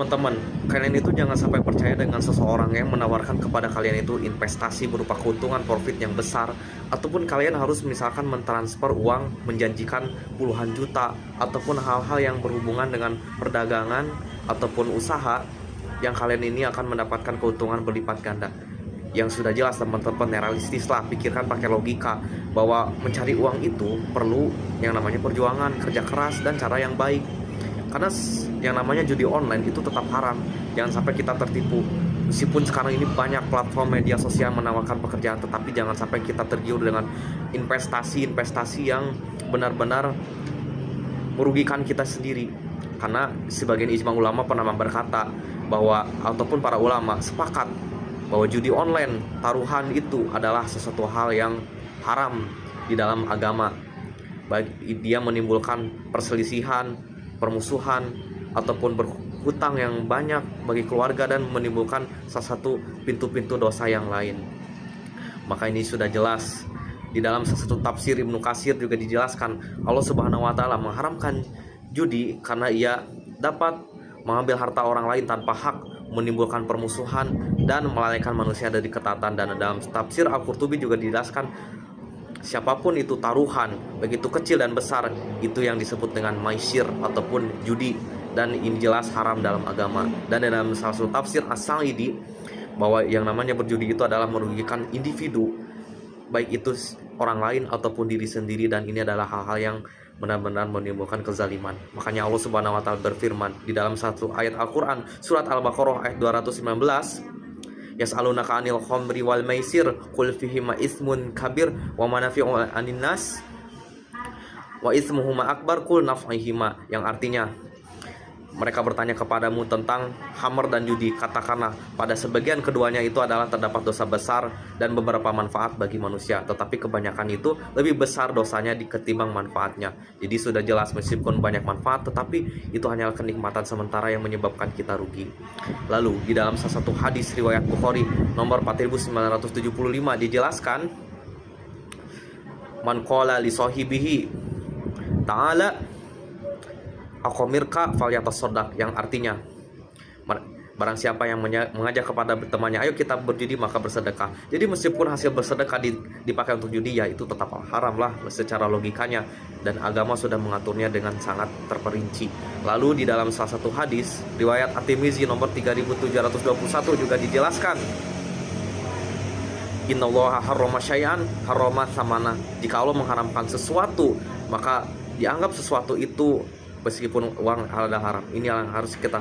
Teman-teman, kalian itu jangan sampai percaya dengan seseorang yang menawarkan kepada kalian itu investasi berupa keuntungan profit yang besar, ataupun kalian harus misalkan mentransfer uang menjanjikan puluhan juta, ataupun hal-hal yang berhubungan dengan perdagangan ataupun usaha yang kalian ini akan mendapatkan keuntungan berlipat ganda. Yang sudah jelas teman-teman, realistis lah, pikirkan pakai logika bahwa mencari uang itu perlu yang namanya perjuangan, kerja keras, dan cara yang baik. Karena yang namanya judi online itu tetap haram. Jangan sampai kita tertipu. Meskipun sekarang ini banyak platform media sosial menawarkan pekerjaan, tetapi jangan sampai kita tergiur dengan investasi-investasi yang benar-benar merugikan kita sendiri. Karena sebagian ijma ulama pernah berkata bahwa, ataupun para ulama sepakat bahwa judi online, taruhan itu adalah sesuatu hal yang haram di dalam agama. Baik dia menimbulkan perselisihan, permusuhan, ataupun berhutang yang banyak bagi keluarga dan menimbulkan salah satu pintu-pintu dosa yang lain. Maka ini sudah jelas di dalam salah satu tafsir Ibnu Katsir juga dijelaskan Allah Subhanahu wa taala mengharamkan judi karena ia dapat mengambil harta orang lain tanpa hak, menimbulkan permusuhan dan melalaikan manusia dari ketaatan. Dan dalam tafsir Al-Qurtubi juga dijelaskan siapapun itu taruhan, begitu kecil dan besar, itu yang disebut dengan maisir ataupun judi, dan ini jelas haram dalam agama. Dan dalam salah satu tafsir As-Sa'idi bahwa yang namanya berjudi itu adalah merugikan individu, baik itu orang lain ataupun diri sendiri, dan ini adalah hal-hal yang benar-benar menimbulkan kezaliman. Makanya Allah Subhanahu wa taala berfirman di dalam satu ayat Al-Qur'an, surat Al-Baqarah ayat 219, yas'alunaka 'anil khamri wal maisir qul fihima ismun kabir wa manafi'u aninnas wa ismuhuma akbar qul naf'ihima, yang artinya mereka bertanya kepadamu tentang khamr dan judi, katakanlah pada sebagian keduanya itu adalah terdapat dosa besar dan beberapa manfaat bagi manusia, tetapi kebanyakan itu lebih besar dosanya ketimbang manfaatnya. Jadi sudah jelas meskipun banyak manfaat, tetapi itu hanyalah kenikmatan sementara yang menyebabkan kita rugi. Lalu di dalam salah satu hadis riwayat Bukhari nomor 4975 dijelaskan, man qala li sahibihi ta'ala aqamirka falyatasaddaq, yang artinya barang siapa yang mengajak kepada temannya ayo kita berjudi maka bersedekah. Jadi meskipun hasil bersedekah dipakai untuk judi, ya itu tetap haram lah secara logikanya, dan agama sudah mengaturnya dengan sangat terperinci. Lalu di dalam salah satu hadis riwayat At-Tirmizi nomor 3721 juga dijelaskan, innallaha harrama syai'an harrama tsamana, jika Allah mengharamkan sesuatu maka dianggap sesuatu itu meskipun uang adalah haram. Ini yang harus kita